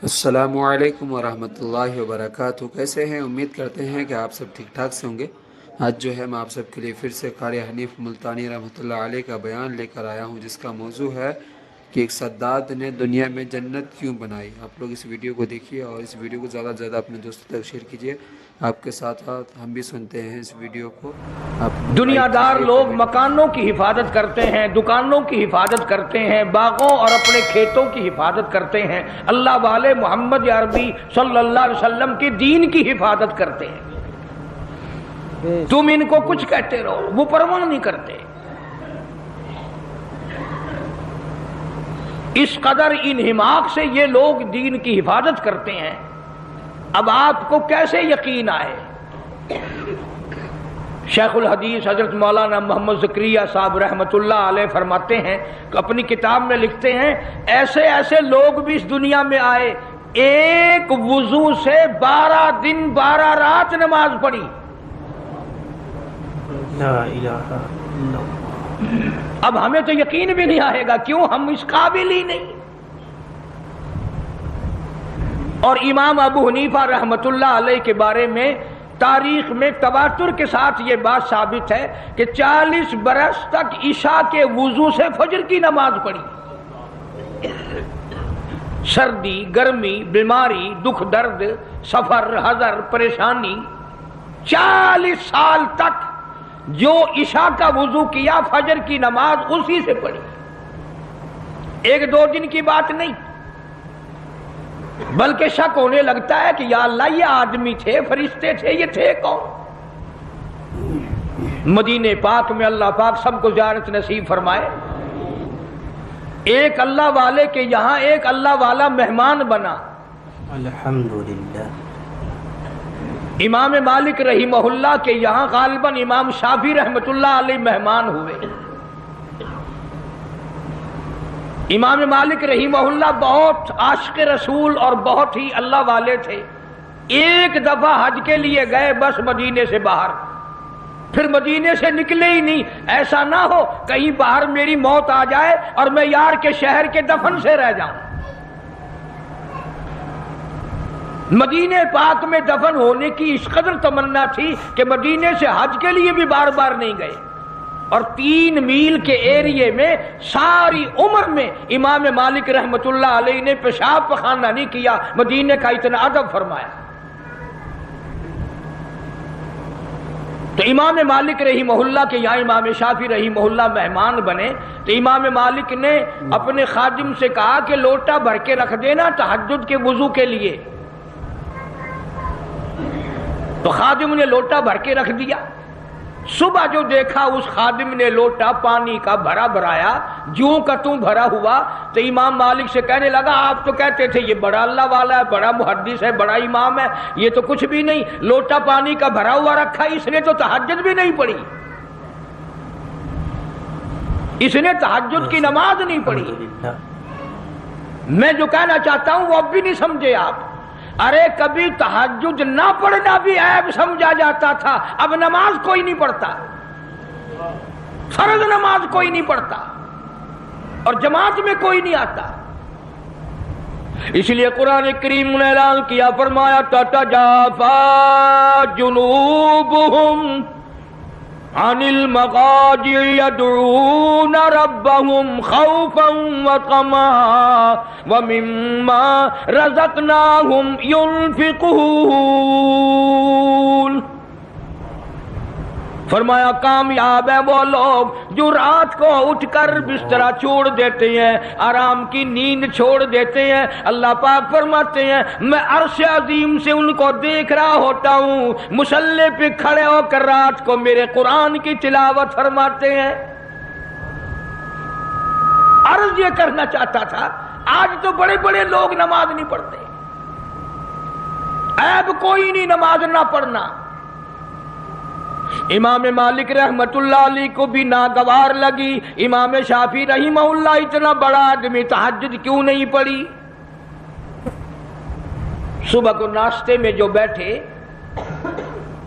السلام علیکم ورحمۃ اللہ وبرکاتہ۔ کیسے ہیں؟ امید کرتے ہیں کہ آپ سب ٹھیک ٹھاک سے ہوں گے۔ آج جو ہے میں آپ سب کے لیے پھر سے قاری حنیف ملتانی رحمۃ اللہ علیہ کا بیان لے کر آیا ہوں، جس کا موضوع ہے کہ ایک سداد نے دنیا میں جنت کیوں بنائی۔ آپ لوگ اس ویڈیو کو دیکھیے اور اس ویڈیو کو زیادہ سے زیادہ اپنے دوستوں تک شیئر کیجیے۔ آپ کے ساتھ ساتھ ہم بھی سنتے ہیں اس ویڈیو کو۔ دنیا دار لوگ مکانوں کی حفاظت کرتے ہیں، دکانوں کی حفاظت کرتے ہیں، باغوں اور اپنے کھیتوں کی حفاظت کرتے ہیں، اللہ والے محمد عربی صلی اللہ علیہ وسلم کے دین کی حفاظت کرتے ہیں۔ تم ان کو کچھ کہتے رہو، وہ پرواہ نہیں کرتے۔ اس قدر انہماک سے یہ لوگ دین کی حفاظت کرتے ہیں۔ اب آپ کو کیسے یقین آئے؟ شیخ الحدیث حضرت مولانا محمد زکریا صاحب رحمۃ اللہ علیہ فرماتے ہیں کہ اپنی کتاب میں لکھتے ہیں، ایسے ایسے لوگ بھی اس دنیا میں آئے، ایک وضو سے 12 دن 12 رات نماز پڑھی۔ لا الہ الا اللہ۔ اب ہمیں تو یقین بھی نہیں آئے گا، کیوں؟ ہم اس قابل ہی نہیں۔ اور امام ابو حنیفہ رحمۃ اللہ علیہ کے بارے میں تاریخ میں تواتر کے ساتھ یہ بات ثابت ہے کہ 40 برس تک عشاء کے وضو سے فجر کی نماز پڑھی۔ سردی، گرمی، بیماری، دکھ درد، سفر، حضر، پریشانی، 40 سال تک جو عشاء کا وضو کیا، فجر کی نماز اسی سے پڑھی۔ ایک دو دن کی بات نہیں، بلکہ شک ہونے لگتا ہے کہ یا اللہ یہ آدمی تھے، فرشتے تھے، یہ تھے کون؟ مدینہ پاک میں اللہ پاک سب کو زیارت نصیب فرمائے۔ ایک اللہ والے کے یہاں ایک اللہ والا مہمان بنا۔ الحمدللہ۔ امام مالک رحمہ اللہ کے یہاں غالباً امام شافعی رحمۃ اللہ علیہ مہمان ہوئے۔ امام مالک رحمہ اللہ بہت عاشق رسول اور بہت ہی اللہ والے تھے۔ ایک دفعہ حج کے لیے گئے بس مدینے سے باہر، پھر مدینے سے نکلے ہی نہیں۔ ایسا نہ ہو کہیں باہر میری موت آ جائے اور میں یار کے شہر کے دفن سے رہ جاؤں۔ مدینے پاک میں دفن ہونے کی اس قدر تمنا تھی کہ مدینے سے حج کے لیے بھی بار بار نہیں گئے۔ اور 3 میل کے ایریے میں ساری عمر میں امام مالک رحمۃ اللہ علیہ نے پیشاب پخانہ نہیں کیا، مدینے کا اتنا ادب فرمایا۔ تو امام مالک رحمہ اللہ کے یہاں امام شافعی رحمہ اللہ مہمان بنے، تو امام مالک نے اپنے خادم سے کہا کہ لوٹا بھر کے رکھ دینا تہجد کے وضو کے لیے۔ تو خادم نے لوٹا بھر کے رکھ دیا۔ صبح جو دیکھا اس خادم نے لوٹا پانی کا بھرا بھرایا، جوں کا توں بھرا ہوا، تو امام مالک سے کہنے لگا آپ تو کہتے تھے یہ بڑا اللہ والا ہے، بڑا محدث ہے، بڑا امام ہے، یہ تو کچھ بھی نہیں، لوٹا پانی کا بھرا ہوا رکھا، اس نے تو تہجد بھی نہیں پڑھی، اس نے تہجد کی نماز نہیں پڑھی۔ میں جو کہنا چاہتا ہوں وہ اب بھی نہیں سمجھے آپ۔ ارے کبھی تہجد نہ پڑھنا بھی عیب سمجھا جاتا تھا، اب نماز کوئی نہیں پڑھتا، فرض نماز کوئی نہیں پڑھتا اور جماعت میں کوئی نہیں آتا۔ اس لیے قرآن کریم نے اعلان کیا، فرمایا تتجافی جنوبہم عن المضاجع يدعون ربهم خوفا وطمعا ومما رزقناهم ينفقون۔ فرمایا کامیاب ہے وہ لوگ جو رات کو اٹھ کر بسترا چھوڑ دیتے ہیں، آرام کی نیند چھوڑ دیتے ہیں۔ اللہ پاک فرماتے ہیں میں عرش عظیم سے ان کو دیکھ رہا ہوتا ہوں، مصلی پہ کھڑے ہو کر رات کو میرے قرآن کی تلاوت فرماتے ہیں۔ عرض یہ کرنا چاہتا تھا، آج تو بڑے بڑے لوگ نماز نہیں پڑھتے، عیب کوئی نہیں نماز نہ پڑھنا۔ امام مالک رحمت اللہ علیہ کو بھی ناگوار لگی، امام شافعی رحمہ اللہ اتنا بڑا آدمی تہجد کیوں نہیں پڑھی؟ صبح کو ناشتے میں جو بیٹھے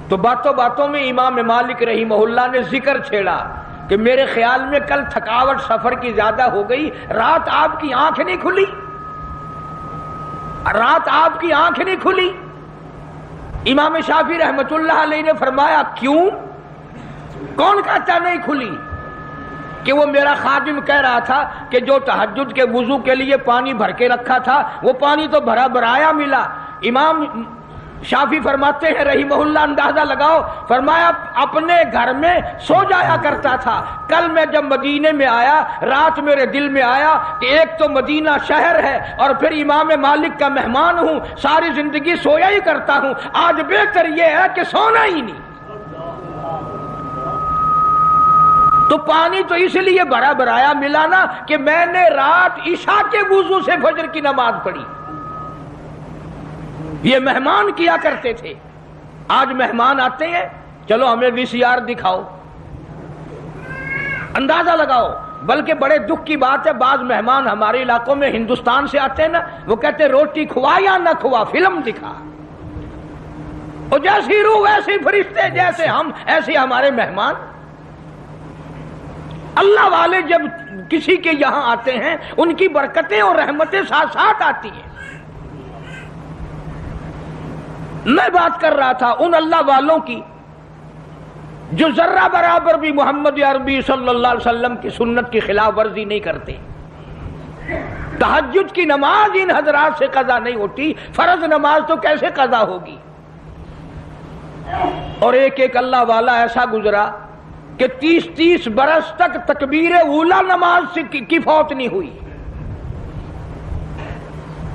تو باتوں باتوں میں امام مالک رحمہ اللہ نے ذکر چھیڑا کہ میرے خیال میں کل تھکاوٹ سفر کی زیادہ ہو گئی، رات آپ کی آنکھ نہیں کھلی۔ رات آپ کی آنکھ نہیں کھلی؟ امام شافعی رحمت اللہ علیہ نے فرمایا کیوں؟ کون کہتا نہیں کھلی؟ کہ وہ میرا خادم کہہ رہا تھا کہ جو تہجد کے وضو کے لیے پانی بھر کے رکھا تھا وہ پانی تو بھرا بھرایا ملا۔ امام شافعی فرماتے ہیں رحمہ اللہ، اندازہ لگاؤ، فرمایا اپنے گھر میں سو جایا کرتا تھا، کل میں جب مدینے میں آیا رات میرے دل میں آیا کہ ایک تو مدینہ شہر ہے اور پھر امام مالک کا مہمان ہوں، ساری زندگی سویا ہی کرتا ہوں، آج بہتر یہ ہے کہ سونا ہی نہیں۔ تو پانی تو اس لیے بھرا بھرایا ملا نا کہ میں نے رات عشاء کے وضو سے فجر کی نماز پڑھی۔ یہ مہمان کیا کرتے تھے۔ آج مہمان آتے ہیں، چلو ہمیں VCR دکھاؤ، اندازہ لگاؤ۔ بلکہ بڑے دکھ کی بات ہے، بعض مہمان ہمارے علاقوں میں ہندوستان سے آتے ہیں نا، وہ کہتے ہیں روٹی کھوا یا نہ کھوا، فلم دکھا۔ اور جیسی روح ویسے فرشتے، جیسے ہم ایسے ہمارے مہمان۔ اللہ والے جب کسی کے یہاں آتے ہیں ان کی برکتیں اور رحمتیں ساتھ ساتھ آتی ہیں۔ میں بات کر رہا تھا ان اللہ والوں کی جو ذرہ برابر بھی محمد عربی صلی اللہ علیہ وسلم کی سنت کی خلاف ورزی نہیں کرتے۔ تہجد کی نماز ان حضرات سے قضا نہیں ہوتی، فرض نماز تو کیسے قضا ہوگی؟ اور ایک ایک اللہ والا ایسا گزرا کہ 30 برس تک تکبیر اولا نماز سے کی فوت نہیں ہوئی۔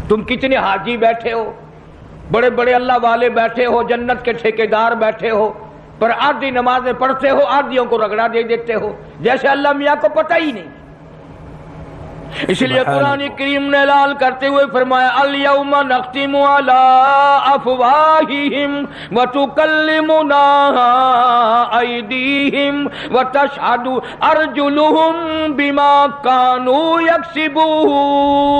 تم کتنے حاجی بیٹھے ہو، بڑے بڑے اللہ والے بیٹھے ہو، جنت کے ٹھیکیدار بیٹھے ہو، پر آدھی نمازیں پڑھتے ہو، آدھیوں کو رگڑا دے دیتے ہو جیسے اللہ میاں کو پتہ ہی نہیں۔ اس لیے قرآن کریم نے اعلان کرتے ہوئے فرمایا الیوم نختم علی افواہہم وتکلمنا ایدیہم وتشہد ارجلہم بما کانوا یکسبون۔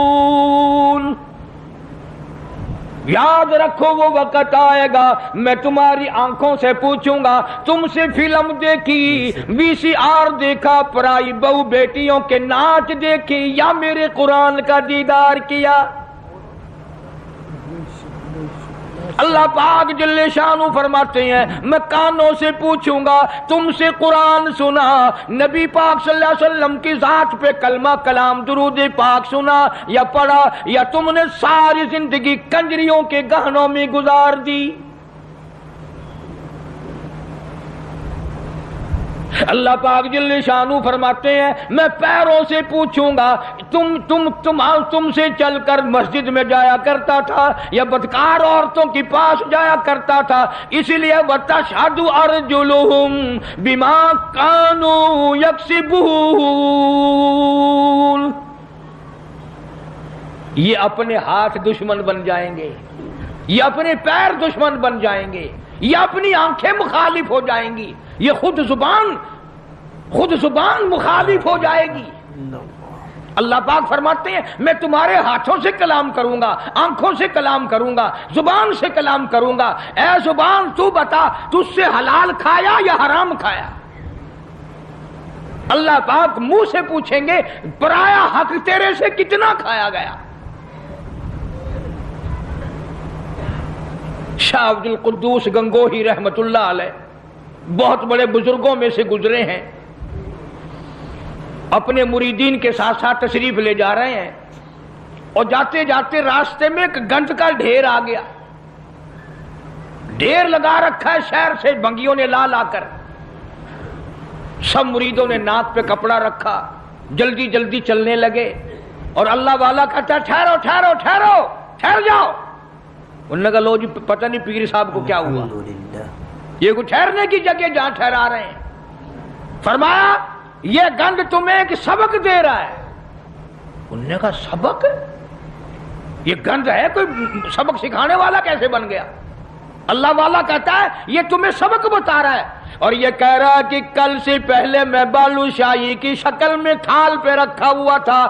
یاد رکھو وہ وقت آئے گا میں تمہاری آنکھوں سے پوچھوں گا تم سے فلم دیکھی، VCR دیکھا، پرائی بہو بیٹیوں کے ناچ دیکھی، یا میرے قرآن کا دیدار کیا؟ اللہ پاک جل شانہ فرماتے ہیں میں کانوں سے پوچھوں گا تم سے قرآن سنا، نبی پاک صلی اللہ علیہ وسلم کی ذات پہ کلمہ کلام درود پاک سنا یا پڑھا، یا تم نے ساری زندگی کنجریوں کے گہنوں میں گزار دی۔ اللہ پاک جل شانہ فرماتے ہیں میں پیروں سے پوچھوں گا تم سے چل کر مسجد میں جایا کرتا تھا یا بدکار عورتوں کے پاس جایا کرتا تھا، اسی لیے وَتَشْهَدُ أَرْجُلُهُمْ بِمَا كَانُوا يَكْسِبُونَ۔ یہ اپنے ہاتھ دشمن بن جائیں گے، یہ اپنے پیر دشمن بن جائیں گے، یہ اپنی آنکھیں مخالف ہو جائیں گی، یہ خود زبان مخالف ہو جائے گی۔ اللہ پاک فرماتے ہیں میں تمہارے ہاتھوں سے کلام کروں گا، آنکھوں سے کلام کروں گا، زبان سے کلام کروں گا۔ اے زبان تو بتا تجھ سے حلال کھایا یا حرام کھایا؟ اللہ پاک منہ سے پوچھیں گے پرایا حق تیرے سے کتنا کھایا گیا؟ شاہ عبد القدوس گنگوہی رحمت اللہ علیہ بہت بڑے بزرگوں میں سے گزرے ہیں، اپنے مریدین کے ساتھ ساتھ تشریف لے جا رہے ہیں اور جاتے جاتے راستے میں ایک گند کا ڈھیر آ گیا، ڈھیر لگا رکھا ہے شہر سے بنگیوں نے لا کر۔ سب مریدوں نے ناک پہ کپڑا رکھا، جلدی جلدی چلنے لگے، اور اللہ والا کہتا ٹھہرو ٹھہرو ٹھہرو ٹھہر جاؤ۔ انہوں نے کہا لو جی پتہ نہیں پیر صاحب کو کیا ہوا، یہ کوئی ٹھہرنے کی جگہ جہاں ٹھہرا رہے ہیں۔ فرمایا یہ گند تمہیں ایک سبق دے رہا ہے۔ انہوں نے کہا سبق؟ یہ گند ہے، کوئی سبق سکھانے والا کیسے بن گیا؟ اللہ والا کہتا ہے یہ تمہیں سبق بتا رہا ہے اور یہ کہہ رہا کہ کل سے پہلے میں بالو شاہی کی شکل میں تھال پہ رکھا ہوا تھا،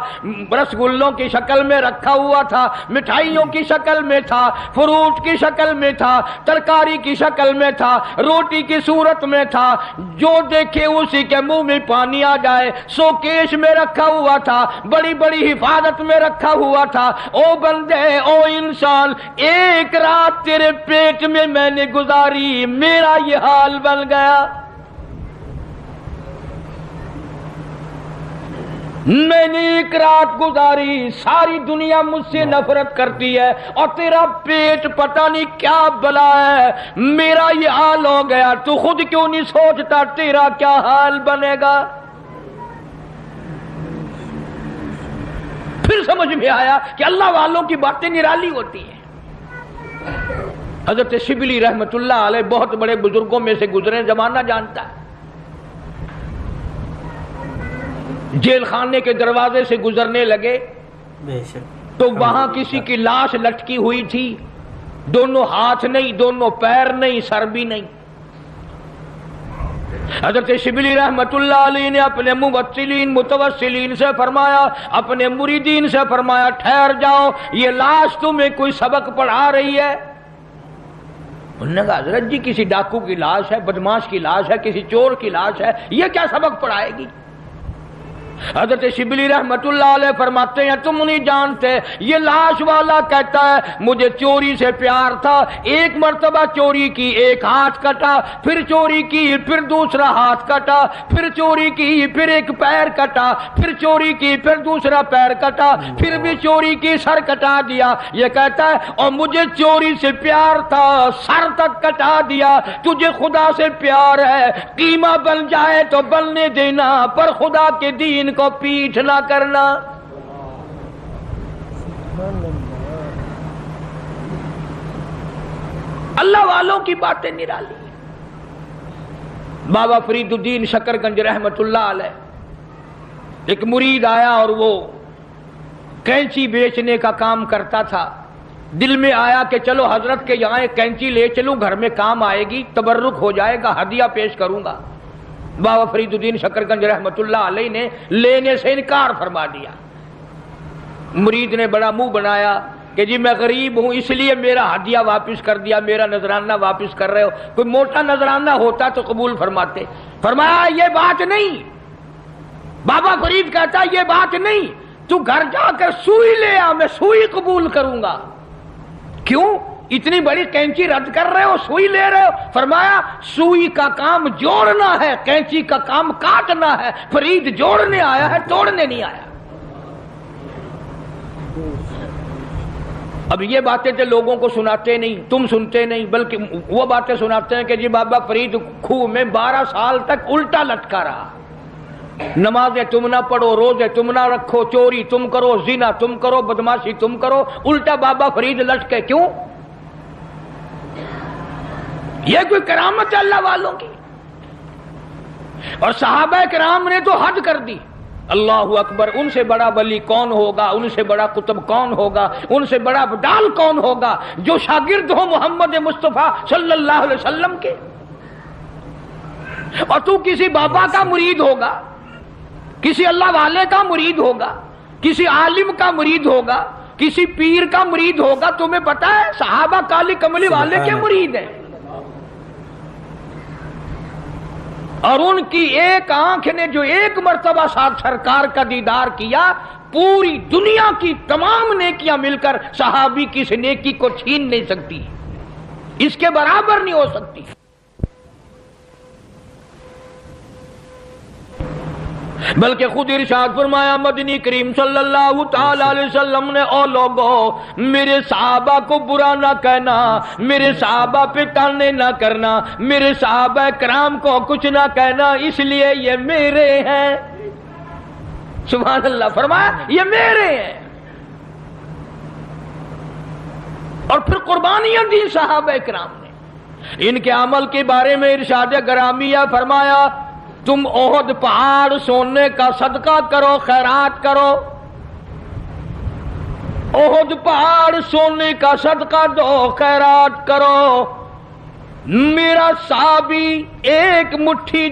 رسگلوں کی شکل میں رکھا ہوا تھا، مٹھائیوں کی شکل میں تھا، فروٹ کی شکل میں تھا، ترکاری کی شکل میں تھا، روٹی کی صورت میں تھا، جو دیکھے اسی کے منہ میں پانی آ جائے، سوکیش میں رکھا ہوا تھا، بڑی بڑی حفاظت میں رکھا ہوا تھا۔ او بندے، او انسان، ایک رات تیرے پیٹ میں نے گزاری، میرا یہ حال بن گیا۔ میں نے ایک رات گزاری، ساری دنیا مجھ سے نفرت کرتی ہے اور تیرا پیٹ پتہ نہیں کیا بلا ہے، میرا یہ حال ہو گیا، تو خود کیوں نہیں سوچتا تیرا کیا حال بنے گا؟ پھر سمجھ میں آیا کہ اللہ والوں کی باتیں نرالی ہوتی ہیں۔ حضرت شبلی رحمت اللہ علیہ بہت بڑے بزرگوں میں سے گزرے، زمانہ جانتا ہے۔ جیل خانے کے دروازے سے گزرنے لگے تو وہاں کسی کی لاش لٹکی ہوئی تھی، دونوں ہاتھ نہیں، دونوں پیر نہیں، سر بھی نہیں۔ حضرت شبلی رحمت اللہ علیہ نے اپنے متوسلین سے فرمایا، اپنے مریدین سے فرمایا، ٹھہر جاؤ، یہ لاش تمہیں کوئی سبق پڑھا رہی ہے؟ انہوں نے کہا حضرت جی کسی ڈاکو کی لاش ہے، بدماش کی لاش ہے، کسی چور کی لاش ہے، یہ کیا سبق پڑھائے گی؟ حضرت شبلی رحمت اللہ علیہ فرماتے ہیں تم نہیں جانتے، یہ لاش والا کہتا ہے مجھے چوری سے پیار تھا، ایک مرتبہ چوری کی، ایک ہاتھ کٹا، پھر چوری کی، پھر دوسرا ہاتھ کٹا، پھر چوری کی، پھر ایک پیر کٹا، پھر چوری کی، پھر دوسرا پیر کٹا، پھر بھی چوری کی، سر کٹا دیا۔ یہ کہتا ہے اور مجھے چوری سے پیار تھا، سر تک کٹا دیا۔ تجھے خدا سے پیار ہے، قیمہ بن جائے تو بننے دینا، پر خدا کے دین کو پیٹھ نہ کرنا۔ اللہ والوں کی باتیں نرالی۔ بابا فرید الدین شکر گنج رحمت اللہ علیہ، ایک مرید آیا اور وہ کینچی بیچنے کا کام کرتا تھا۔ دل میں آیا کہ چلو حضرت کے یہاں ایک کینچی لے چلوں، گھر میں کام آئے گی، تبرک ہو جائے گا، ہدیہ پیش کروں گا۔ بابا فرید الدین شکر گنج رحمت اللہ علیہ نے لینے سے انکار فرما دیا۔ مرید نے بڑا منہ بنایا کہ جی میں غریب ہوں اس لیے میرا ہدیہ واپس کر دیا، میرا نذرانہ واپس کر رہے ہو، کوئی موٹا نذرانہ ہوتا تو قبول فرماتے۔ فرمایا یہ بات نہیں۔ بابا فرید کہتا یہ بات نہیں، تو گھر جا کر سوئی لے آ، میں سوئی قبول کروں گا۔ کیوں اتنی بڑی کینچی رد کر رہے ہو، سوئی لے رہے ہو؟ فرمایا سوئی کا کام جوڑنا ہے، کینچی کا کام کاٹنا ہے۔ فرید جوڑنے آیا ہے، توڑنے نہیں آیا۔ اب یہ باتیں تو لوگوں کو سناتے نہیں، تم سنتے نہیں، بلکہ وہ باتیں سناتے ہیں کہ جی بابا فرید خوہ میں 12 سال تک الٹا لٹکا رہا، نمازیں تم نہ پڑھو، روزے تم نہ رکھو، چوری تم کرو، زنا تم کرو، بدماشی تم کرو، الٹا بابا فرید لٹکے۔ کیوں؟ یہ کوئی کرامت ہے اللہ والوں کی؟ اور صحابہ کرام نے تو حد کر دی۔ اللہ اکبر، ان سے بڑا ولی کون ہوگا، ان سے بڑا قطب کون ہوگا، ان سے بڑا بدال کون ہوگا جو شاگرد ہو محمد مصطفیٰ صلی اللہ علیہ وسلم کے؟ اور تو کسی بابا کا مرید ہوگا، کسی اللہ والے کا مرید ہوگا، کسی عالم کا مرید ہوگا، کسی پیر کا مرید ہوگا، تمہیں پتا ہے صحابہ کالی کملی والے کے مرید ہیں، اور ان کی ایک آنکھ نے جو ایک مرتبہ ساتھ سرکار کا دیدار کیا، پوری دنیا کی تمام نیکیاں مل کر صحابی کی اس نیکی کو چھین نہیں سکتی، اس کے برابر نہیں ہو سکتی۔ بلکہ خود ارشاد فرمایا مدنی کریم صلی اللہ تعالی علیہ وسلم نے، او لوگو میرے صحابہ کو برا نہ کہنا، میرے صحابہ پہ تانے نہ کرنا، میرے صحابہ کرام کو کچھ نہ کہنا، اس لیے یہ میرے ہیں۔ سبحان اللہ، فرمایا یہ میرے ہیں۔ اور پھر قربانیاں دی صحابہ کرام نے، ان کے عمل کے بارے میں ارشاد گرامیہ فرمایا تم احد پہاڑ سونے کا صدقہ کرو، خیرات کرو، احد پہاڑ سونے کا صدقہ دو، خیرات کرو، میرا صحابی ایک مٹھی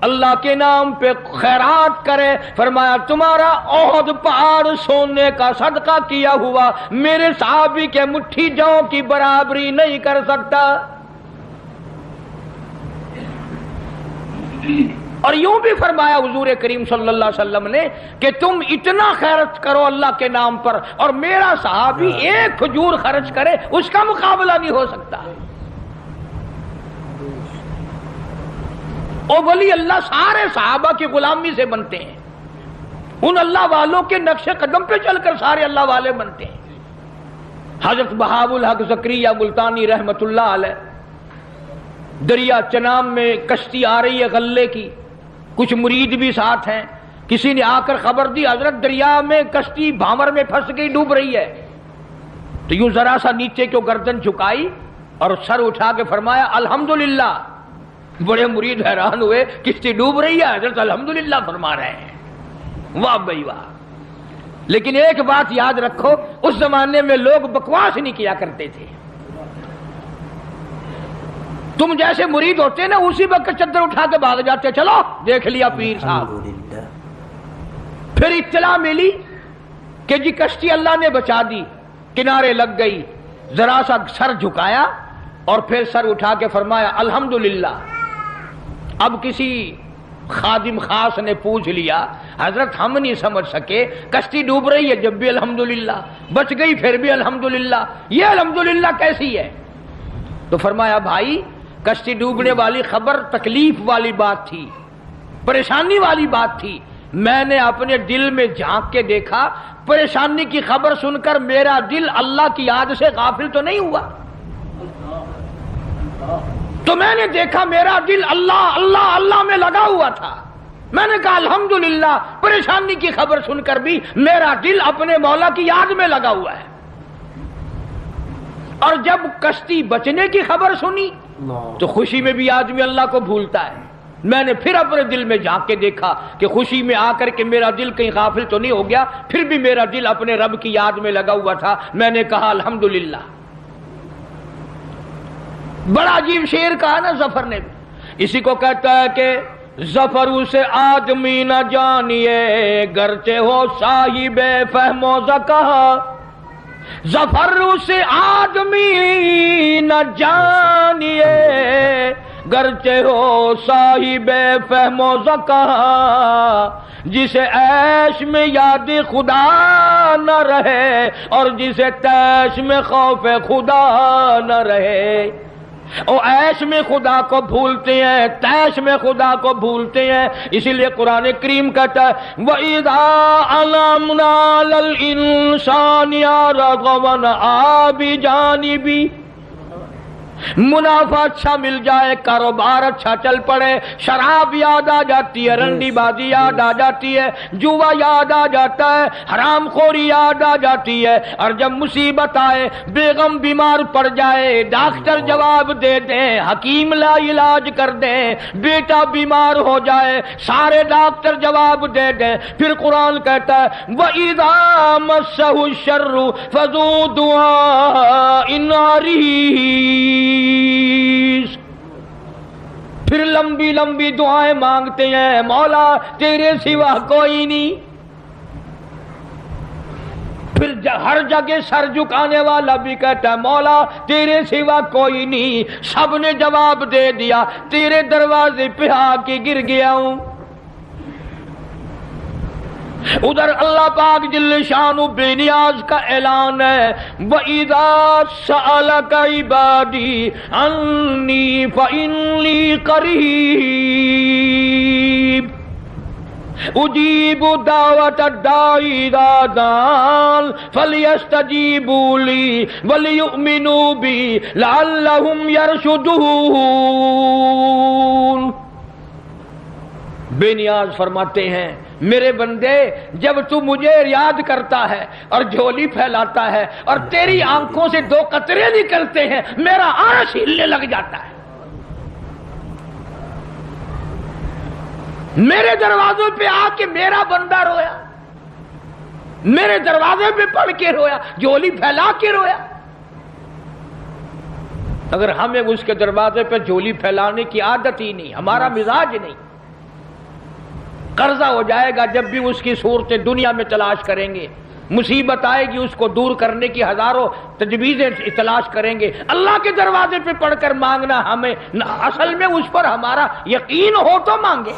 اللہ کے نام پہ خیرات کرے، فرمایا تمہارا احد پہاڑ سونے کا صدقہ کیا ہوا میرے صحابی کے مٹھی جو کی برابری نہیں کر سکتا۔ اور یوں بھی فرمایا حضور کریم صلی اللہ علیہ وسلم نے کہ تم اتنا خیرت کرو اللہ کے نام پر، اور میرا صحابی ایک کھجور خرچ کرے اس کا مقابلہ نہیں ہو سکتا۔ او ولی اللہ سارے صحابہ کی غلامی سے بنتے ہیں، ان اللہ والوں کے نقش قدم پہ چل کر سارے اللہ والے بنتے ہیں۔ حضرت بہاء الحق زکریا ملتانی رحمت اللہ علیہ، دریا چنام میں کشتی آ رہی ہے غلے کی، کچھ مرید بھی ساتھ ہیں، کسی نے آ کر خبر دی حضرت دریا میں کشتی بھاور میں پھنس گئی، ڈوب رہی ہے، تو یوں ذرا سا نیچے کو گردن جھکائی اور سر اٹھا کے فرمایا الحمدللہ۔ بڑے مرید حیران ہوئے، کشتی ڈوب رہی ہے، حضرت الحمدللہ فرما رہے ہیں، واہ بھائی واہ۔ لیکن ایک بات یاد رکھو، اس زمانے میں لوگ بکواس نہیں کیا کرتے تھے۔ تم جیسے مرید ہوتے نا اسی وقت چادر اٹھا کے بھاگ جاتے، چلو دیکھ لیا پیر صاحب۔ پھر اطلاع ملی کہ جی کشتی اللہ نے بچا دی، کنارے لگ گئی، ذرا سا سر جھکایا اور پھر سر اٹھا کے فرمایا الحمدللہ۔ اب کسی خادم خاص نے پوچھ لیا حضرت ہم نہیں سمجھ سکے، کشتی ڈوب رہی ہے جب بھی الحمدللہ، بچ گئی پھر بھی الحمدللہ، یہ الحمدللہ کیسی ہے؟ تو فرمایا بھائی کشتی ڈوبنے والی خبر تکلیف والی بات تھی، پریشانی والی بات تھی، میں نے اپنے دل میں جھانک کے دیکھا، پریشانی کی خبر سن کر میرا دل اللہ کی یاد سے غافل تو نہیں ہوا، تو میں نے دیکھا میرا دل اللہ اللہ اللہ میں لگا ہوا تھا۔ میں نے کہا الحمدللہ، پریشانی کی خبر سن کر بھی میرا دل اپنے مولا کی یاد میں لگا ہوا ہے۔ اور جب کشتی بچنے کی خبر سنی تو خوشی میں بھی آدمی اللہ کو بھولتا ہے۔ میں نے پھر اپنے دل میں جھانک کے دیکھا کہ خوشی میں آ کر کے میرا دل کہیں غافل تو نہیں ہو گیا، پھر بھی میرا دل اپنے رب کی یاد میں لگا ہوا تھا۔ میں نے کہا الحمدللہ۔ بڑا عجیب شعر کہا نا ظفر نے، اسی کو کہتا ہے کہ ظفر اسے آدمی نہ جانیے گرچہ ہو صاحب فہم و ذکا، ظفر اسے آدمی نہ جانیے گرچہ ہو صاحب فہم و ذکا، جسے عیش میں یاد خدا نہ رہے اور جسے تیش میں خوف خدا نہ رہے۔ او عیش میں خدا کو بھولتے ہیں، تیش میں خدا کو بھولتے ہیں، اسی لیے قرآن کریم کہتا ہے وَإِذَا عَلَمْنَا لَلْإِنسَانِ رَغَوًا بِجَانِبِهِ، منافع اچھا مل جائے، کاروبار اچھا چل پڑے، شراب یاد آ جاتی ہے، رنڈی بازی یاد آ جاتی ہے، جوا یاد آ جاتا ہے، حرام خوری یاد آ جاتی ہے، اور جب مصیبت آئے، بیگم بیمار پڑ جائے، ڈاکٹر جواب دے دیں، حکیم لا علاج کر دیں، بیٹا بیمار ہو جائے، سارے ڈاکٹر جواب دے دیں، پھر قرآن کہتا ہے وَإِذَا مَسَّهُ الشَّرُّ فَذُو دُعَاءٍ عَرِيضٍ، پھر لمبی لمبی دعائیں مانگتے ہیں، مولا تیرے سوا کوئی نہیں۔ پھر ہر جگہ سر جھکانے والا بھی کہتا ہے مولا تیرے سوا کوئی نہیں، سب نے جواب دے دیا، تیرے دروازے پہ آ کے گر گیا ہوں۔ ادھر اللہ پاک جل شانہ بے نیاز کا اعلان ہے وَإِذَا سَأَلَكَ عِبَادِي عَنِّي فَإِنِّي قَرِيبٌ أُجِيبُ دَعْوَةَ الدَّاعِ إِذَا دَعَانِ فَلْيَسْتَجِيبُوا لِي وَلْيُؤْمِنُوا بِي لَعَلَّهُمْ يَرْشُدُونَ۔ بے نیاز فرماتے ہیں میرے بندے جب تو مجھے یاد کرتا ہے اور جھولی پھیلاتا ہے اور تیری آنکھوں سے دو قطرے نکلتے ہیں، میرا عرش ہلنے لگ جاتا ہے۔ میرے دروازوں پہ آ کے میرا بندہ رویا، میرے دروازے پہ پڑھ کے رویا، جھولی پھیلا کے رویا۔ اگر ہمیں اس کے دروازے پہ جھولی پھیلانے کی عادت ہی نہیں، ہمارا مزاج نہیں، قرضہ ہو جائے گا جب بھی اس کی صورتیں دنیا میں تلاش کریں گے، مصیبت آئے گی اس کو دور کرنے کی ہزاروں تجویزیں تلاش کریں گے، اللہ کے دروازے پہ پڑھ کر مانگنا ہمیں اصل میں اس پر ہمارا یقین ہو تو مانگے۔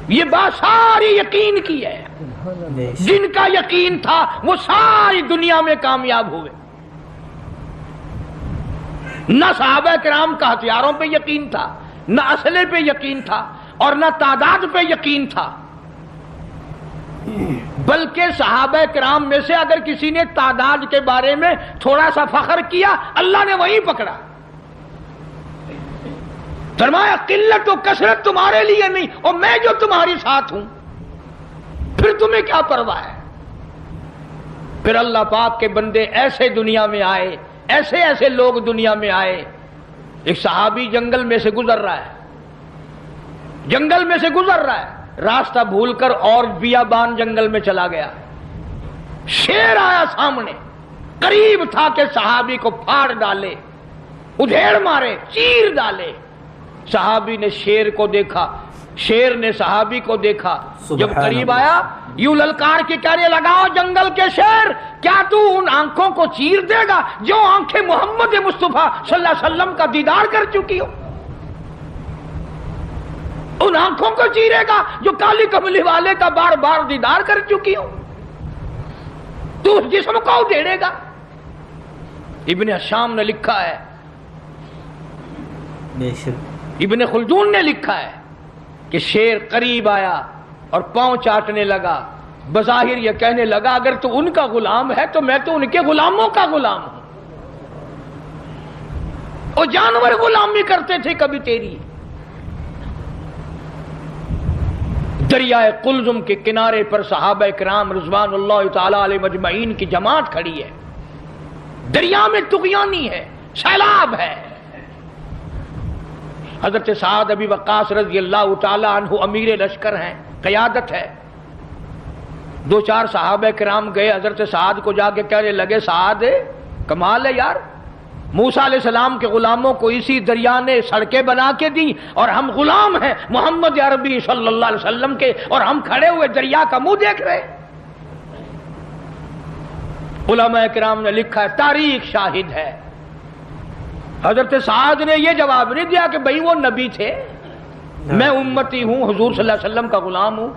یہ بات ساری یقین کی ہے، جن کا یقین تھا وہ ساری دنیا میں کامیاب ہوئے۔ نہ صحابہ کرام کا ہتھیاروں پہ یقین تھا، نہ اسلحے پہ یقین تھا، اور نہ تعداد پہ یقین تھا، بلکہ صحابہ کرام میں سے اگر کسی نے تعداد کے بارے میں تھوڑا سا فخر کیا اللہ نے وہی پکڑا، فرمایا قلت و کثرت تمہارے لیے نہیں، اور میں جو تمہاری ساتھ ہوں، پھر تمہیں کیا پرواہ ہے۔ پھر اللہ پاک کے بندے ایسے دنیا میں آئے، ایسے ایسے لوگ دنیا میں آئے۔ ایک صحابی جنگل میں سے گزر رہا ہے، جنگل میں سے گزر رہا ہے، راستہ بھول کر اور بیابان جنگل میں چلا گیا، شیر آیا سامنے، قریب تھا کہ صحابی کو پھاڑ ڈالے، ادھیڑ مارے، چیر ڈالے۔ صحابی نے شیر کو دیکھا، شیر نے صحابی کو دیکھا، جب قریب آیا یوں للکار کے کہنے لگا، جنگل کے شیر کیا تو ان آنکھوں کو چیر دے گا جو آنکھیں محمد مصطفیٰ صلی اللہ علیہ وسلم کا دیدار کر چکی ہو؟ ان آنکھوں کو چیرے گا جو کالی کملی والے کا بار بار دیدار کر چکی ہو؟ تو اس جسم کو ادھیڑے گا؟ ابن حشام نے لکھا ہے، ابن خلدون نے لکھا ہے کہ شیر قریب آیا اور پاؤں چاٹنے لگا، بظاہر یہ کہنے لگا اگر تو ان کا غلام ہے تو میں تو ان کے غلاموں کا غلام ہوں، اور جانور غلامی کرتے تھے کبھی تیری۔ دریائے قلزم کے کنارے پر صحابہ کرام رضوان اللہ تعالی علیہ مجمعین کی جماعت کھڑی ہے، دریا میں طغیانی ہے، سیلاب ہے۔ حضرت سعد ابی وقاص رضی اللہ تعالی عنہ امیر لشکر ہیں، قیادت ہے۔ دو چار صحابہ کرام گئے حضرت سعد کو جا کے کہنے لگے، سعد کمال ہے یار، موسیٰ علیہ السلام کے غلاموں کو اسی دریا نے سڑکیں بنا کے دی، اور ہم غلام ہیں محمد عربی صلی اللہ علیہ وسلم کے، اور ہم کھڑے ہوئے دریا کا منہ دیکھ رہے۔ علماء کرام نے لکھا ہے، تاریخ شاہد ہے، حضرت سعد نے یہ جواب نہیں دیا کہ بھئی وہ نبی تھے، میں امتی ہوں، حضور صلی اللہ علیہ وسلم کا غلام ہوں۔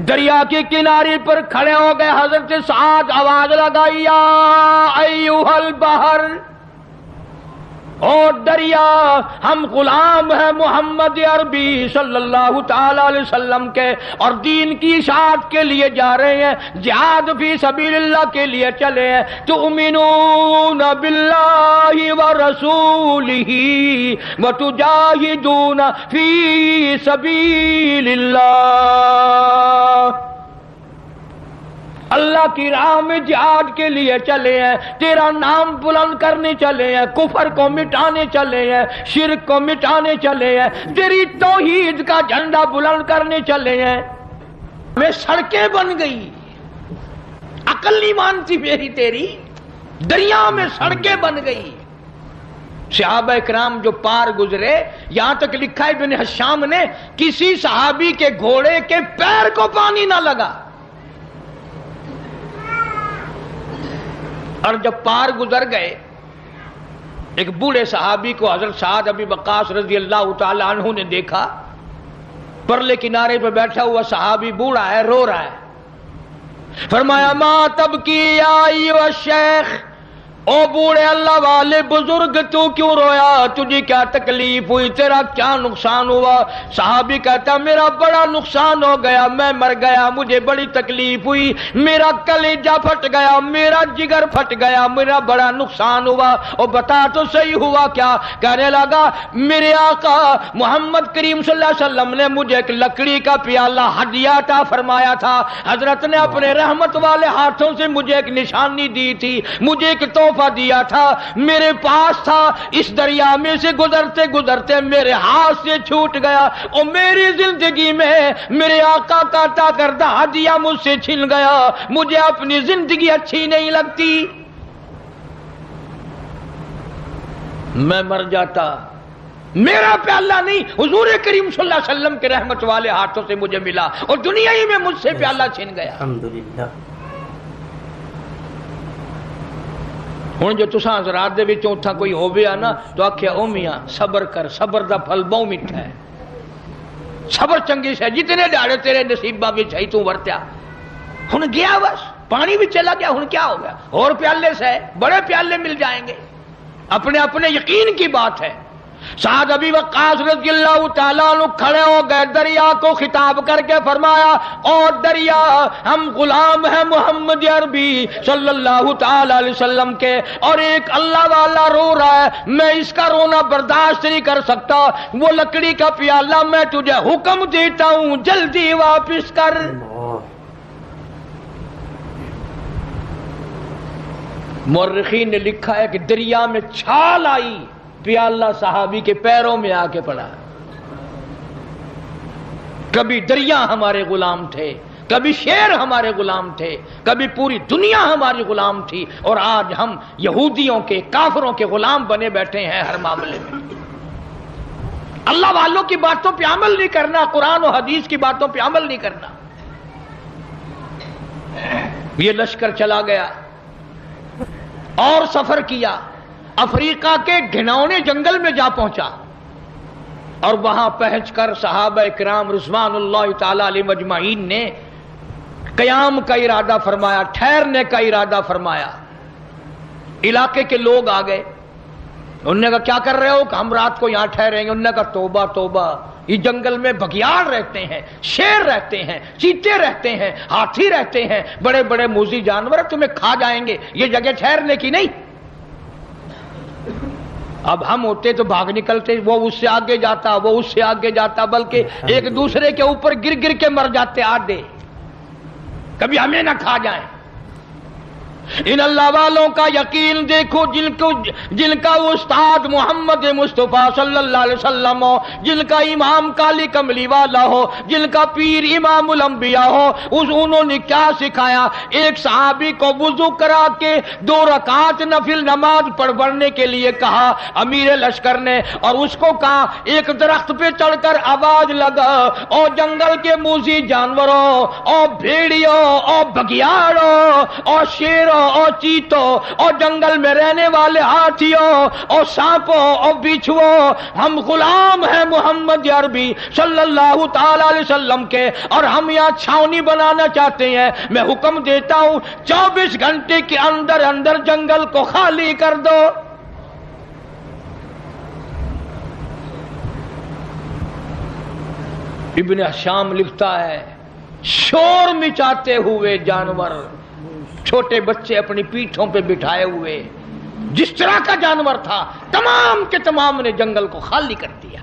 دریا کے کنارے پر کھڑے ہو گئے حضرت سعد، آواز لگائی، یا ایھا البحر، اور دریا ہم غلام ہیں محمد عربی صلی اللہ تعالی علیہ وسلم کے، اور دین کی اشاعت کے لیے جا رہے ہیں، جہاد فی سبیل اللہ کے لیے چلے ہیں، تؤمنون باللہ ورسولہ وتجاہدون فی سبیل اللہ، اللہ کی راہ میں جہاد کے لیے چلے ہیں، تیرا نام بلند کرنے چلے ہیں، کفر کو مٹانے چلے ہیں، شرک کو مٹانے چلے ہیں، تیری توحید کا جھنڈا بلند کرنے چلے ہیں۔ میں سڑکیں بن گئی، عقل نہیں مانتی میری تیری، دریا میں سڑکیں بن گئی۔ صحابہ کرام جو پار گزرے، یہاں تک لکھا ہے ابن حشام نے، کسی صحابی کے گھوڑے کے پیر کو پانی نہ لگا، اور جب پار گزر گئے، ایک بوڑھے صحابی کو حضرت سعد ابی وقاص رضی اللہ تعالی عنہ نے دیکھا، پرلے کنارے پہ بیٹھا ہوا صحابی بوڑھا ہے، رو رہا ہے، فرمایا ما تبکی یا ایھا الشیخ، او بوڑھے اللہ والے بزرگ تو کیوں رویا، تجھے کیا تکلیف ہوئی، تیرا کیا نقصان ہوا؟ صحابی کہتا میرا بڑا نقصان ہو گیا، میں مر گیا، مجھے بڑی تکلیف ہوئی، میرا کلیجہ پھٹ گیا، میرا جگر پھٹ گیا، میرا بڑا نقصان ہوا۔ اور بتا تو صحیح ہوا کیا؟ کہنے لگا میرے آقا محمد کریم صلی اللہ علیہ وسلم نے مجھے ایک لکڑی کا پیالہ ہدیہ عطا فرمایا تھا، حضرت نے اپنے رحمت والے ہاتھوں سے مجھے ایک نشانی دی تھی، مجھے ایک دیا تھا، میرے پاس تھا، اس دریا میں سے گزرتے گزرتے میرے ہاتھ سے چھوٹ گیا، اور میری زندگی میں میرے آقا کا عطا کردہ ہدیہ مجھ سے چھن گیا، مجھے اپنی زندگی اچھی نہیں لگتی۔ میں مر جاتا، میرا پیالہ نہیں حضور کریم صلی اللہ علیہ وسلم کے رحمت والے ہاتھوں سے مجھے ملا اور دنیا ہی میں مجھ سے پیالہ چھن گیا۔ الحمدللہ۔ ہن جو تساں حضرات دے وچوں اتھا کوئی ہوویا نا تو آکھیا او میاں صبر کر، صبر دا پھل بہت میٹھا ہے، صبر چنگی سے جتنے دہاڑے تیرے نصیباں وچ ہے تو ورتیا۔ ہن گیا بس پانی بھی چلا گیا، ہن کیا ہو گیا؟ اور پیالے سے بڑے پیالے مل جائیں گے، اپنے اپنے یقین کی بات ہے۔ سعد ابی وقاص رضی اللہ تعالیٰ عنہ کھڑے ہو گئے، دریا کو خطاب کر کے فرمایا او دریا، ہم غلام ہیں محمد عربی صلی اللہ تعالیٰ علیہ وسلم کے، اور ایک اللہ والا رو رہا ہے، میں اس کا رونا برداشت نہیں کر سکتا، وہ لکڑی کا پیالہ میں تجھے حکم دیتا ہوں جلدی واپس کر۔ مورخین نے لکھا ہے کہ دریا میں چھال آئی، پیالہ صحابی کے پیروں میں آ کے پڑا۔ کبھی دریا ہمارے غلام تھے، کبھی شیر ہمارے غلام تھے، کبھی پوری دنیا ہماری غلام تھی، اور آج ہم یہودیوں کے کافروں کے غلام بنے بیٹھے ہیں ہر معاملے میں۔ اللہ والوں کی باتوں پہ عمل نہیں کرنا، قرآن و حدیث کی باتوں پہ عمل نہیں کرنا۔ یہ لشکر چلا گیا اور سفر کیا، افریقہ کے گھناؤنے جنگل میں جا پہنچا، اور وہاں پہنچ کر صحابہ کرام رضوان اللہ تعالی علیہ مجمعین نے قیام کا ارادہ فرمایا، ٹھہرنے کا ارادہ فرمایا۔ علاقے کے لوگ آ گئے، انہوں نے کہا کیا کر رہے ہو؟ کہ ہم رات کو یہاں ٹھہریں گے۔ انہوں نے کہا توبہ توبہ، یہ جنگل میں بگیاڑ رہتے ہیں، شیر رہتے ہیں، چیتے رہتے ہیں، ہاتھی رہتے ہیں، بڑے بڑے موذی جانور تمہیں کھا جائیں گے، یہ جگہ ٹھہرنے کی نہیں۔ اب ہم ہوتے تو بھاگ نکلتے، وہ اس سے آگے جاتا، وہ اس سے آگے جاتا، بلکہ ایک دوسرے کے اوپر گر گر کے مر جاتے آدھے، کبھی ہمیں نہ کھا جائیں۔ ان اللہ والوں کا یقین دیکھو، جن کا استاد محمد مصطفیٰ صلی اللہ علیہ وسلم ہو، جن کا امام کالی کملی والا ہو، جن کا پیر امام الانبیاء ہو، انہوں نے کیا سکھایا؟ ایک صحابی کو وضو کرا کے 2 رکعت نفل نماز پڑھنے کے لیے کہا امیر لشکر نے، اور اس کو کہا ایک درخت پہ چڑھ کر آواز لگا، اور جنگل کے موذی جانوروں، اور بھیڑیوں، اور بگیاڑوں، اور شیروں، اور چیتوں، اور جنگل میں رہنے والے ہاتھیوں، اور سانپوں، اور بچھوؤں، ہم غلام ہیں محمد عربی صلی اللہ تعالی علیہ وسلم کے، اور ہم یہاں چھاونی بنانا چاہتے ہیں۔ میں حکم دیتا ہوں 24 گھنٹے کے اندر اندر جنگل کو خالی کر دو۔ ابن حشام لکھتا ہے شور مچاتے ہوئے جانور، چھوٹے بچے اپنی پیٹھوں پہ بٹھائے ہوئے، جس طرح کا جانور تھا تمام کے تمام نے جنگل کو خالی کر دیا۔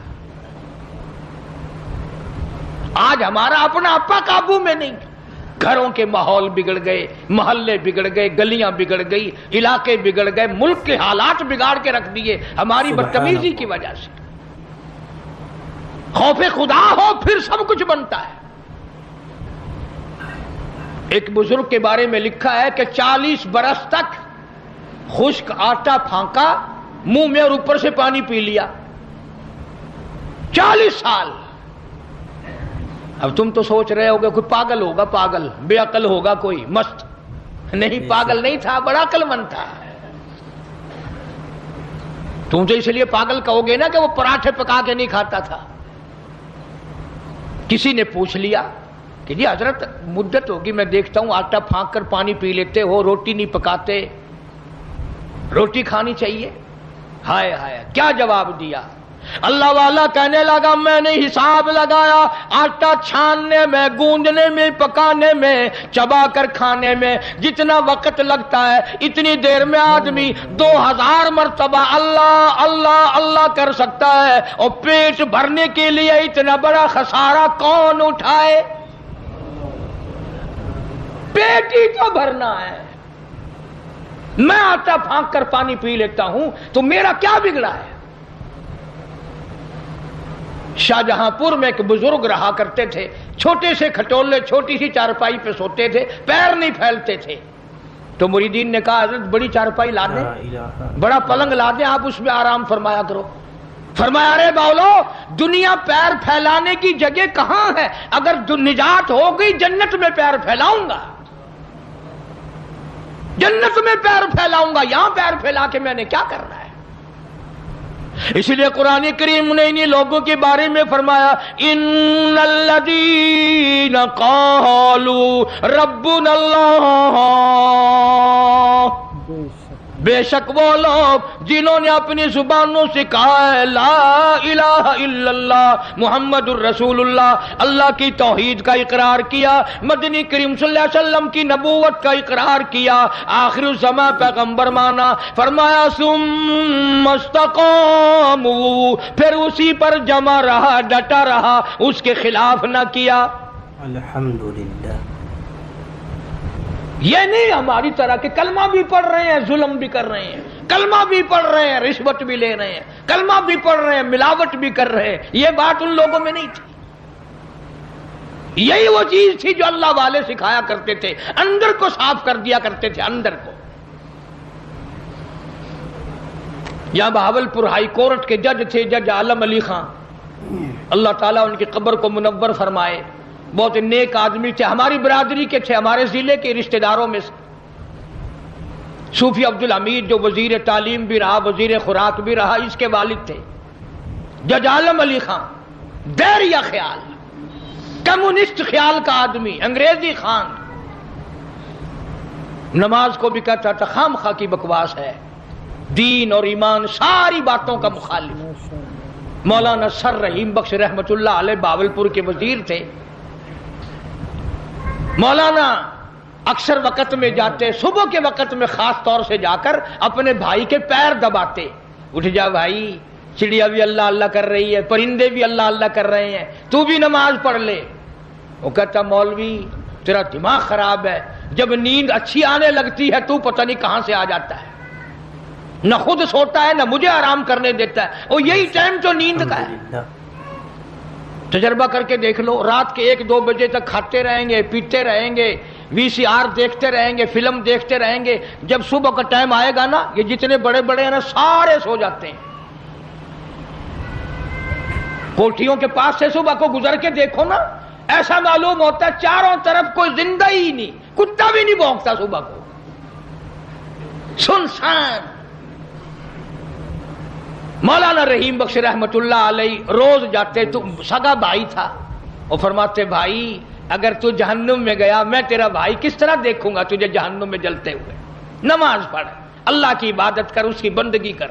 آج ہمارا اپنا اپا قابو میں نہیں، گھروں کے ماحول بگڑ گئے، محلے بگڑ گئے، گلیاں بگڑ گئی، علاقے بگڑ گئے، ملک کے حالات بگاڑ کے رکھ دیے ہماری بدتمیزی کی وجہ سے۔ خوف خدا ہو پھر سب کچھ بنتا ہے۔ ایک بزرگ کے بارے میں لکھا ہے کہ 40 برس تک خشک آٹا پھانکا منہ میں اور اوپر سے پانی پی لیا، 40 سال۔ اب تم تو سوچ رہے ہوگے کوئی پاگل ہوگا، پاگل بے عقل ہوگا کوئی مست، نہیں پاگل نہیں تھا، بڑا عقل مند تھا۔ تم تو اس لیے پاگل کہو گے نا کہ وہ پراٹھے پکا کے نہیں کھاتا تھا۔ کسی نے پوچھ لیا کہ جی حضرت مدت ہوگی میں دیکھتا ہوں آٹا پھانک کر پانی پی لیتے ہو، روٹی نہیں پکاتے، روٹی کھانی چاہیے۔ ہائے ہائے کیا جواب دیا؟ اللہ والا کہنے لگا میں نے حساب لگایا، آٹا چھاننے میں، گوندنے میں، پکانے میں، چبا کر کھانے میں جتنا وقت لگتا ہے اتنی دیر میں آدمی 2000 مرتبہ اللہ اللہ اللہ کر سکتا ہے، اور پیٹ بھرنے کے لیے اتنا بڑا خسارہ کون اٹھائے؟ پیٹ ہی تو بھرنا ہے۔ میں آٹا پھانک کر پانی پی لیتا ہوں تو میرا کیا بگڑا ہے؟ شاہجہاں پور میں ایک بزرگ رہا کرتے تھے، چھوٹے سے کھٹولے، چھوٹی سی چارپائی پہ سوتے تھے، پیر نہیں پھیلتے تھے، تو مریدین نے کہا حضرت بڑی چارپائی لا دیں، لا الہ بڑا پلنگ لا دیں، آپ اس میں آرام فرمایا کرو۔ فرمایا ارے باولو، دنیا پیر پھیلانے کی جگہ کہاں ہے؟ اگر نجات ہو گئی جنت میں پیر پھیلاؤں گا، جنت میں پیر پھیلاؤں گا، یہاں پیر پھیلا کے میں نے کیا کرنا ہے؟ اسی لیے قرآن کریم نے انہی لوگوں کے بارے میں فرمایا ان الذین قالوا ربنا اللہ، بے شک وہ لوگ جنہوں نے اپنی زبانوں سے کہا ہے لا الہ الا اللہ محمد الرسول اللہ، اللہ کی توحید کا اقرار کیا، مدنی کریم صلی اللہ علیہ وسلم کی نبوت کا اقرار کیا، آخر الزمان پیغمبر مانا، فرمایا ثم استقاموا، پھر اسی پر جمع رہا، ڈٹا رہا، اس کے خلاف نہ کیا۔ الحمدللہ۔ یہ نہیں ہماری طرح کہ کلمہ بھی پڑھ رہے ہیں ظلم بھی کر رہے ہیں، کلمہ بھی پڑھ رہے ہیں رشوت بھی لے رہے ہیں، کلمہ بھی پڑھ رہے ہیں ملاوٹ بھی کر رہے ہیں، یہ بات ان لوگوں میں نہیں تھی۔ یہی وہ چیز تھی جو اللہ والے سکھایا کرتے تھے، اندر کو صاف کر دیا کرتے تھے، اندر کو۔ یہاں بہاولپور ہائی کورٹ کے جج تھے جج عالم علی خان، اللہ تعالیٰ ان کی قبر کو منور فرمائے، بہت نیک آدمی تھے، ہماری برادری کے تھے، ہمارے ضلع کے رشتہ داروں میں سے۔ صوفی عبدالحمید جو وزیر تعلیم بھی رہا، وزیر خوراک بھی رہا، اس کے والد تھے جج عالم علی خان، دائرہ خیال، کمیونسٹ خیال کا آدمی، انگریزی خان، نماز کو بھی کہتا تھا خام خواہ کی بکواس ہے، دین اور ایمان ساری باتوں کا مخالف۔ مولانا سر رحیم بخش رحمت اللہ علیہ بہاولپور کے وزیر تھے۔ مولانا اکثر وقت میں جاتے، صبح کے وقت میں خاص طور سے جا کر اپنے بھائی کے پیر دباتے، اٹھ جا بھائی، چڑیا بھی اللہ اللہ کر رہی ہے، پرندے بھی اللہ اللہ کر رہے ہیں، تو بھی نماز پڑھ لے۔ وہ کہتا مولوی تیرا دماغ خراب ہے، جب نیند اچھی آنے لگتی ہے تو پتہ نہیں کہاں سے آ جاتا ہے، نہ خود سوتا ہے نہ مجھے آرام کرنے دیتا ہے، اور یہی ٹائم تو نیند کا ہے۔ تجربہ کر کے دیکھ لو، رات کے 1-2 بجے تک کھاتے رہیں گے، پیتے رہیں گے، VCR دیکھتے رہیں گے، فلم دیکھتے رہیں گے، جب صبح کا ٹائم آئے گا نا، یہ جتنے بڑے بڑے ہیں نا سارے سو جاتے ہیں۔ کوٹھیوں کے پاس سے صبح کو گزر کے دیکھو نا، ایسا معلوم ہوتا ہے چاروں طرف کوئی زندہ ہی نہیں، کتا بھی نہیں بھونکتا صبح کو، سنسان۔ مولانا رحیم بخش رحمت اللہ علیہ روز جاتے، تو سگا بھائی تھا، وہ فرماتے بھائی اگر تو جہنم میں گیا میں تیرا بھائی کس طرح دیکھوں گا تجھے جہنم میں جلتے ہوئے، نماز پڑھ، اللہ کی عبادت کر، اس کی بندگی کر۔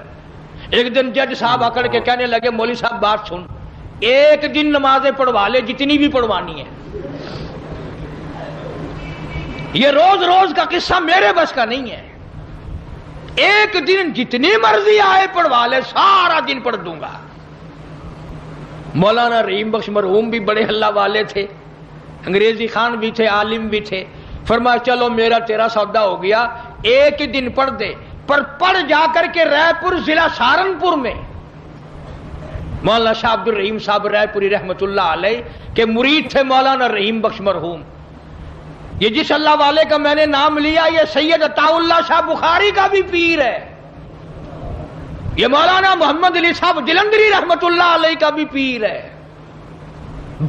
ایک دن جج صاحب آکڑ کے کہنے لگے مولوی صاحب بات سن، ایک دن نمازیں پڑھوا لے جتنی بھی پڑھوانی ہے، یہ روز روز کا قصہ میرے بس کا نہیں ہے، ایک دن جتنی مرضی آئے پڑھوا لے، سارا دن پڑھ دوں گا۔ مولانا رحیم بخش مرحوم بھی بڑے اللہ والے تھے، انگریزی خان بھی تھے، عالم بھی تھے، فرمایا چلو میرا تیرا سودا ہو گیا، ایک دن پڑھ دے، پر پڑھ جا کر کے رائے پور ضلع سہارنپور میں۔ مولانا شاہ عبد الرحیم صاحب رائے پوری رحمت اللہ علیہ کے مرید تھے مولانا رحیم بخش مرحوم۔ یہ جس اللہ والے کا میں نے نام لیا یہ سید عطا اللہ شاہ بخاری کا بھی پیر ہے، یہ مولانا محمد علی صاحب جلندری رحمت اللہ علیہ کا بھی پیر ہے،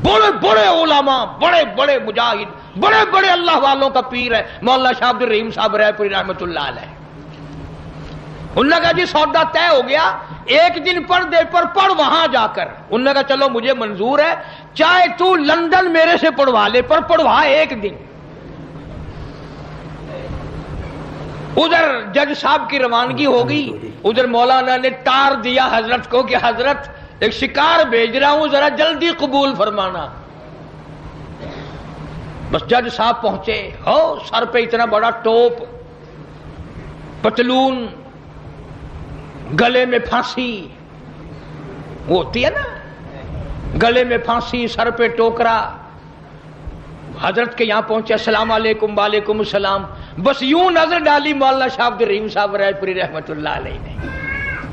بڑے بڑے علماء، بڑے بڑے مجاہد، بڑے بڑے اللہ والوں کا پیر ہے مولانا شاہ عبد الرحیم صاحب رائے پوری رحمت اللہ علیہ۔ انہوں نے کہا جی سودا طے ہو گیا، ایک دن پڑھ دے، پر پڑھ وہاں جا کر۔ انہوں نے کہا چلو مجھے منظور ہے، چاہے تو لندن میرے سے پڑھوا لے، پر پڑھوا ایک دن۔ ادھر جج صاحب کی روانگی ہو گئی، ادھر مولانا نے ٹار دیا حضرت کو کہ حضرت ایک شکار بھیج رہا ہوں، ذرا جلدی قبول فرمانا۔ بس جج صاحب پہنچے، ہو سر پہ اتنا بڑا ٹوپ، پتلون، گلے میں پھانسی، وہ ہوتی ہے نا گلے میں پھانسی، سر پہ ٹوکرا، حضرت کے یہاں پہنچے، السلام علیکم، وعلیکم السلام، بس یوں نظر ڈالی مولانا شاہ عبد الرحیم صاحب رائے پوری رحمت اللہ علیہ نے۔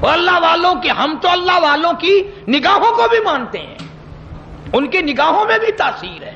وہ اللہ والوں کی، ہم تو اللہ والوں کی نگاہوں کو بھی مانتے ہیں، ان کی نگاہوں میں بھی تاثیر ہے۔